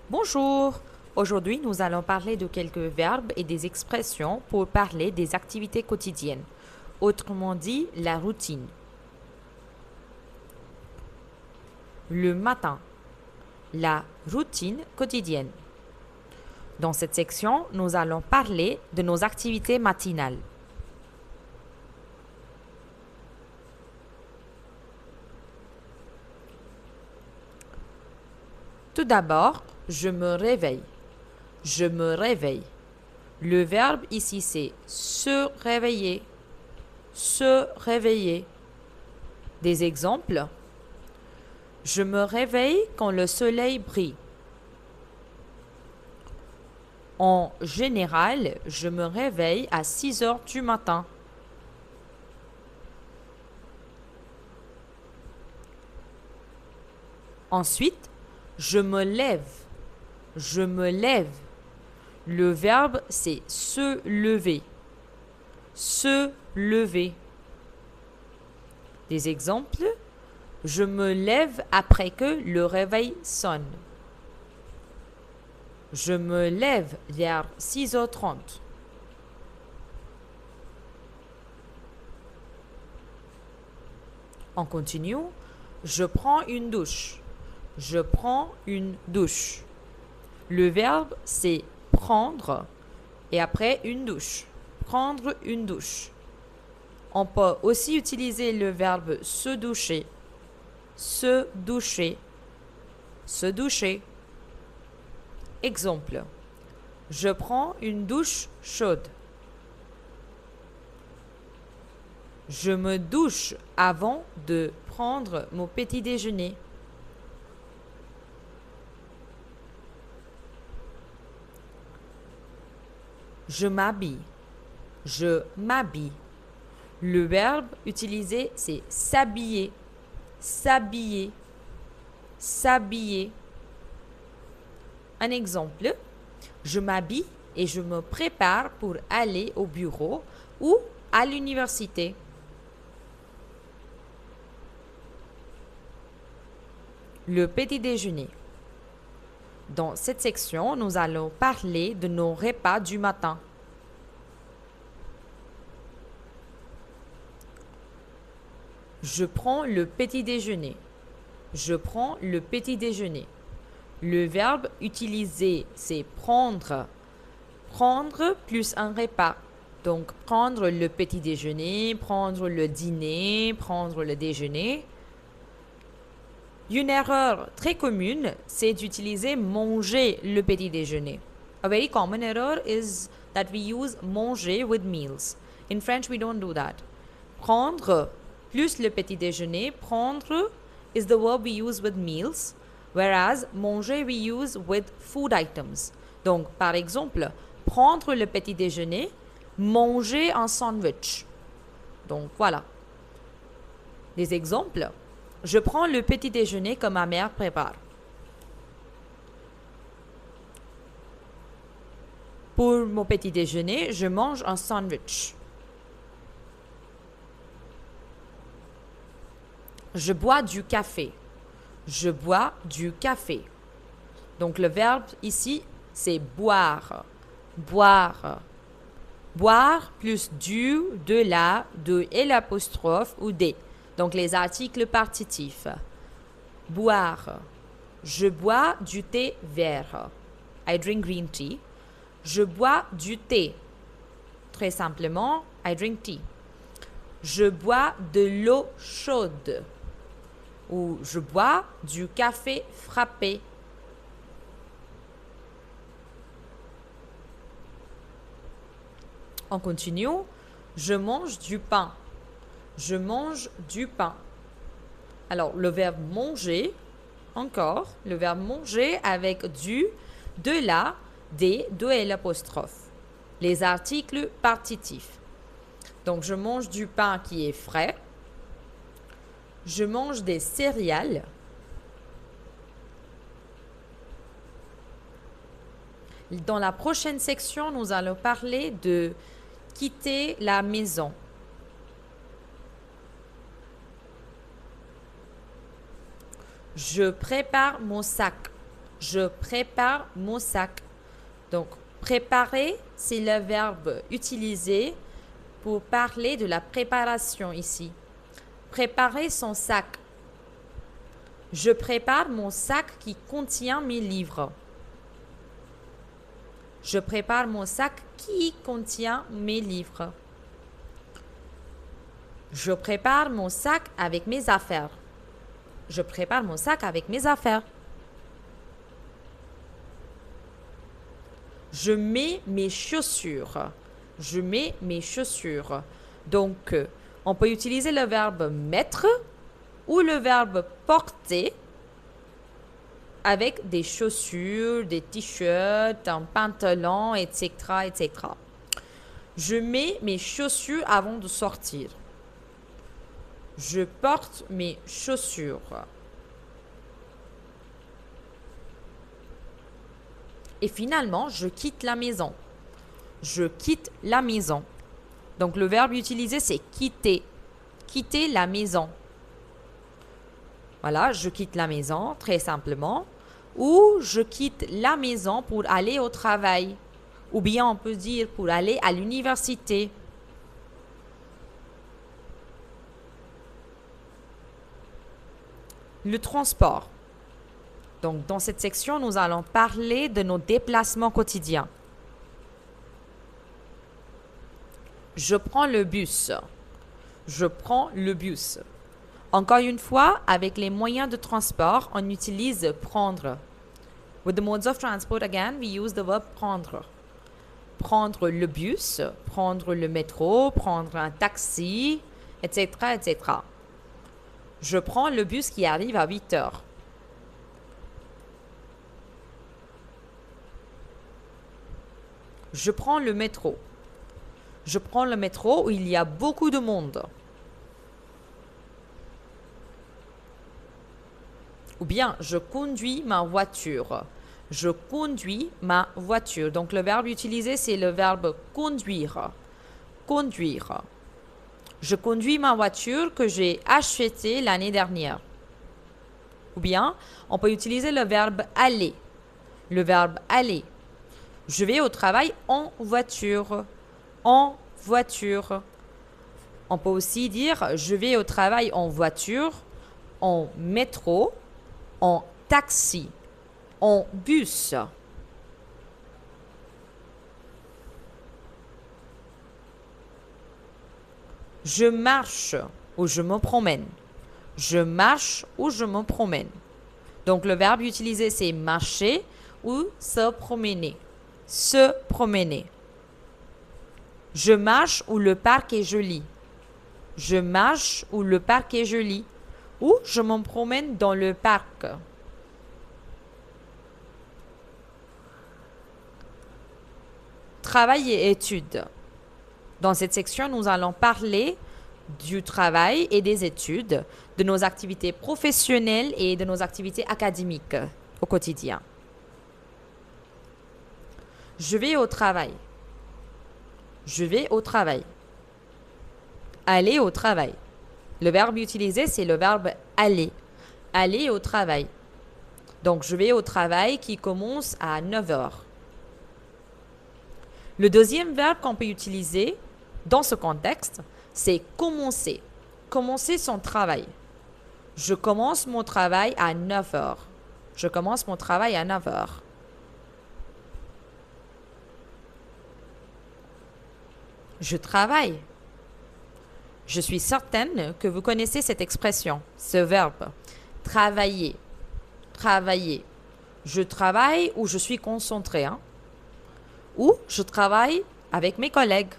Bonjour. Aujourd'hui, nous allons parler de quelques verbes et des expressions pour parler des activités quotidiennes. Autrement dit, la routine. Le matin. La routine quotidienne. Dans cette section, nous allons parler de nos activités matinales. Tout d'abord, je me réveille. Je me réveille. Le verbe ici, c'est se réveiller. Se réveiller. Des exemples. Je me réveille quand le soleil brille. En général, je me réveille à 6 heures du matin. Ensuite, je me lève. Je me lève. Le verbe, c'est se lever. Se lever. Des exemples. Je me lève après que le réveil sonne. Je me lève vers 6h30. On continue. Je prends une douche. Je prends une douche. Le verbe, c'est prendre et après une douche. Prendre une douche. On peut aussi utiliser le verbe se doucher. Se doucher. Se doucher. Exemple. Je prends une douche chaude. Je me douche avant de prendre mon petit déjeuner. Je m'habille. Je m'habille. Le verbe utilisé, c'est s'habiller. S'habiller. S'habiller. Un exemple. Je m'habille et je me prépare pour aller au bureau ou à l'université. Le petit déjeuner. Dans cette section, nous allons parler de nos repas du matin. Je prends le petit déjeuner. Je prends le petit déjeuner. Le verbe utilisé, c'est prendre. Prendre plus un repas. Donc, prendre le petit déjeuner, prendre le dîner, prendre le déjeuner. Une erreur très commune, c'est d'utiliser manger le petit déjeuner. A very common error is that we use manger with meals. In French, we don't do that. Prendre plus le petit déjeuner, prendre is the verb we use with meals, whereas manger we use with food items. Donc, par exemple, prendre le petit déjeuner, manger un sandwich. Donc, voilà. Des exemples. Je prends le petit déjeuner que ma mère prépare. Pour mon petit déjeuner, je mange un sandwich. Je bois du café. Je bois du café. Donc le verbe ici, c'est boire. Boire. Boire plus du, de la, de et l'apostrophe ou des. Donc les articles partitifs. Boire. Je bois du thé vert. I drink green tea. Je bois du thé. Très simplement, I drink tea. Je bois de l'eau chaude. Ou je bois du café frappé. On continue. Je mange du pain. Je mange du pain. Alors, le verbe manger, encore, le verbe manger avec du, de la, des, de et l'apostrophe. Les articles partitifs. Donc, je mange du pain qui est frais. Je mange des céréales. Dans la prochaine section, nous allons parler de quitter la maison. Je prépare mon sac. Je prépare mon sac. Donc, préparer, c'est le verbe utilisé pour parler de la préparation ici. Préparer son sac. Je prépare mon sac qui contient mes livres. Je prépare mon sac qui contient mes livres. Je prépare mon sac avec mes affaires. Je prépare mon sac avec mes affaires. Je mets mes chaussures. Je mets mes chaussures. Donc, on peut utiliser le verbe mettre ou le verbe porter avec des chaussures, des t-shirts, un pantalon, etc., etc. Je mets mes chaussures avant de sortir. Je porte mes chaussures. Et finalement, je quitte la maison. Je quitte la maison. Donc, le verbe utilisé, c'est quitter. Quitter la maison. Voilà, je quitte la maison, très simplement. Ou je quitte la maison pour aller au travail. Ou bien on peut dire pour aller à l'université. Le transport. Donc, dans cette section, nous allons parler de nos déplacements quotidiens. Je prends le bus. Je prends le bus. Encore une fois, avec les moyens de transport, on utilise prendre. With the modes of transport, again, we use the verb prendre. Prendre le bus, prendre le métro, prendre un taxi, etc., etc. Je prends le bus qui arrive à 8 heures. Je prends le métro. Je prends le métro où il y a beaucoup de monde. Ou bien, je conduis ma voiture. Je conduis ma voiture. Donc, le verbe utilisé, c'est le verbe conduire. Conduire. Je conduis ma voiture que j'ai achetée l'année dernière. Ou bien, on peut utiliser le verbe aller. Le verbe aller. Je vais au travail en voiture. En voiture. On peut aussi dire je vais au travail en voiture, en métro, en taxi, en bus. Je marche ou je me promène. Je marche ou je me promène. Donc le verbe utilisé c'est marcher ou se promener. Se promener. Je marche où le parc est joli. Je marche où le parc est joli. Ou je me promène dans le parc. Travail et études. Dans cette section, nous allons parler du travail et des études, de nos activités professionnelles et de nos activités académiques au quotidien. Je vais au travail. Je vais au travail. Aller au travail. Le verbe utilisé, c'est le verbe aller. Aller au travail. Donc, je vais au travail qui commence à 9 heures. Le deuxième verbe qu'on peut utiliser dans ce contexte, c'est commencer. Commencer son travail. Je commence mon travail à 9 heures. Je commence mon travail à 9 heures. Je travaille. Je suis certaine que vous connaissez cette expression, ce verbe. Travailler. Travailler. Je travaille ou je suis concentré. Ou je travaille avec mes collègues.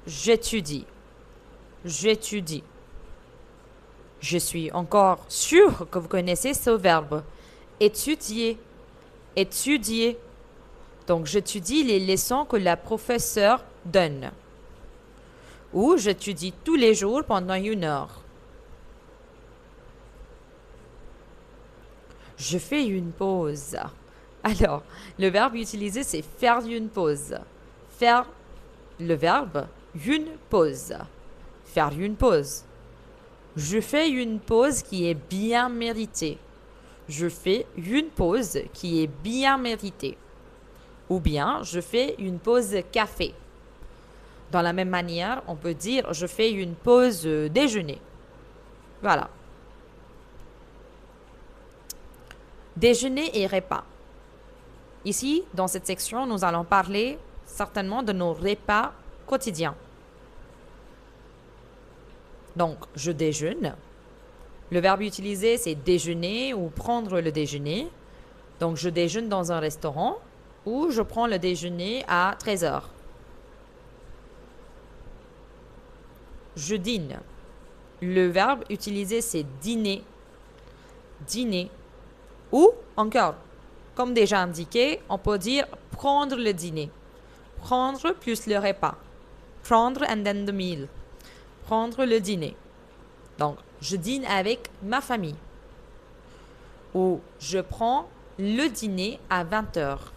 J'étudie. J'étudie. Je suis encore sûre que vous connaissez ce verbe. Étudier. Étudier. Donc, j'étudie les leçons que la professeure donne. Ou j'étudie tous les jours pendant 1 heure. Je fais une pause. Alors, le verbe utilisé, c'est faire une pause. Faire le verbe, une pause. Faire une pause. Je fais une pause qui est bien méritée. Je fais une pause qui est bien méritée. Ou bien, je fais une pause café. Dans la même manière, on peut dire je fais une pause déjeuner. Voilà. Déjeuner et repas. Ici, dans cette section, nous allons parler certainement de nos repas quotidiens. Donc, je déjeune. Le verbe utilisé, c'est déjeuner ou prendre le déjeuner. Donc, je déjeune dans un restaurant ou je prends le déjeuner à 13 heures. Je dîne. Le verbe utilisé, c'est dîner. Dîner. Ou encore, comme déjà indiqué, on peut dire prendre le dîner. Prendre plus le repas. Prendre and then the meal. Prendre le dîner. Donc, je dîne avec ma famille. Ou je prends le dîner à 20 heures.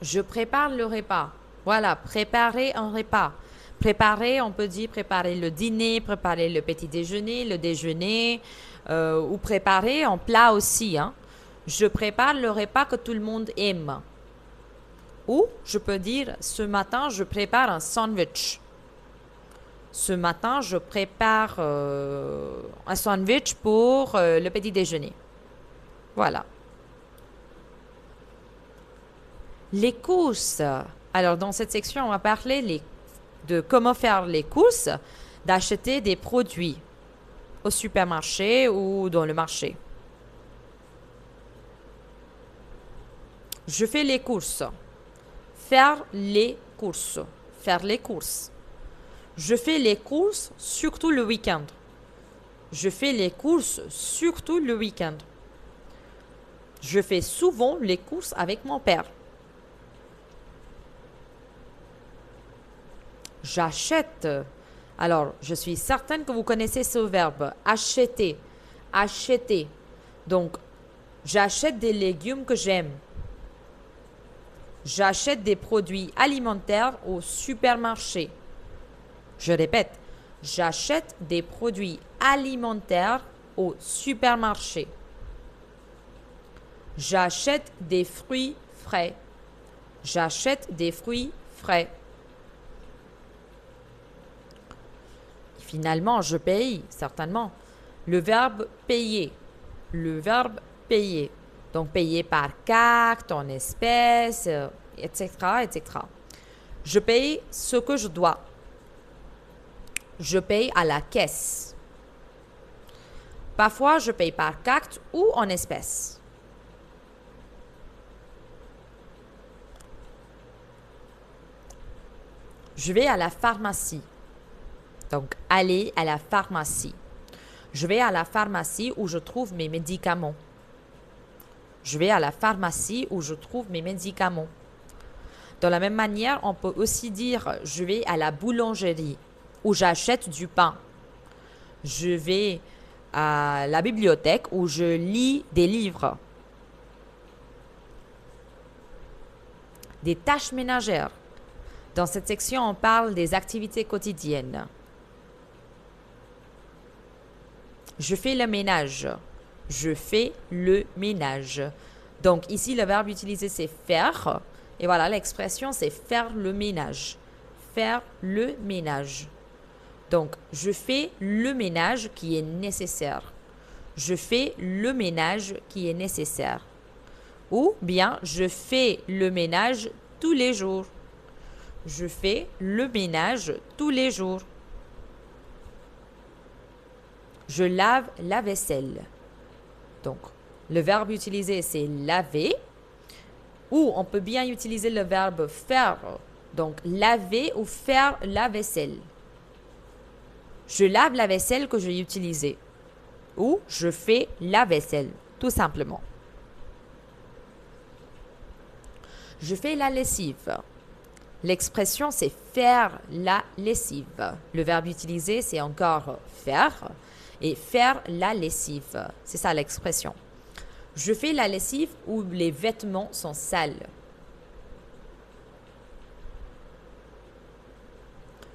Je prépare le repas. Voilà, préparer un repas. Préparer, on peut dire préparer le dîner, préparer le petit déjeuner, le déjeuner, ou préparer un plat aussi. Hein. Je prépare le repas que tout le monde aime. Ou je peux dire, ce matin, je prépare un sandwich. Ce matin, je prépare un sandwich pour le petit déjeuner. Voilà. Les courses. Alors, dans cette section, on va parler de comment faire les courses, d'acheter des produits au supermarché ou dans le marché. Je fais les courses. Faire les courses. Faire les courses. Je fais les courses surtout le week-end. Je fais les courses surtout le week-end. Je fais souvent les courses avec mon père. J'achète. Alors, je suis certaine que vous connaissez ce verbe. Acheter. Acheter. Donc, j'achète des légumes que j'aime. J'achète des produits alimentaires au supermarché. Je répète, j'achète des produits alimentaires au supermarché. J'achète des fruits frais. J'achète des fruits frais. Finalement, je paye, certainement. Le verbe payer. Le verbe payer. Donc, payer par carte, en espèces, etc., etc. Je paye ce que je dois. Je paye à la caisse. Parfois, je paye par carte ou en espèces. Je vais à la pharmacie. Donc, aller à la pharmacie. Je vais à la pharmacie où je trouve mes médicaments. Je vais à la pharmacie où je trouve mes médicaments. De la même manière, on peut aussi dire je vais à la boulangerie où j'achète du pain. Je vais à la bibliothèque où je lis des livres. Des tâches ménagères. Dans cette section, on parle des activités quotidiennes. Je fais le ménage. Je fais le ménage. Donc ici, le verbe utilisé, c'est faire. Et voilà, l'expression, c'est faire le ménage. Faire le ménage. Donc, je fais le ménage qui est nécessaire. Je fais le ménage qui est nécessaire. Ou bien, je fais le ménage tous les jours. Je fais le ménage tous les jours. Je lave la vaisselle. Donc, le verbe utilisé, c'est laver. Ou on peut bien utiliser le verbe faire. Donc, laver ou faire la vaisselle. Je lave la vaisselle que j'ai utilisée. Ou je fais la vaisselle, tout simplement. Je fais la lessive. L'expression, c'est faire la lessive. Le verbe utilisé, c'est encore faire. Et faire la lessive. C'est ça l'expression. Je fais la lessive où les vêtements sont sales.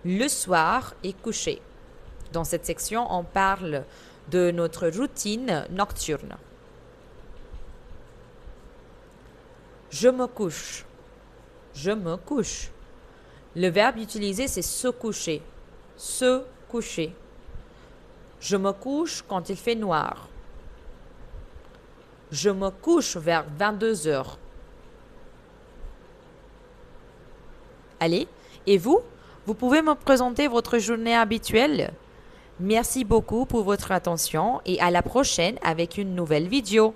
le soir et coucher. Dans cette section, on parle de notre routine nocturne. Je me couche. Je me couche. Le verbe utilisé, c'est se coucher. Se coucher. Je me couche quand il fait noir. Je me couche vers 22 heures. Allez, et vous? Vous pouvez me présenter votre journée habituelle? Merci beaucoup pour votre attention et à la prochaine avec une nouvelle vidéo.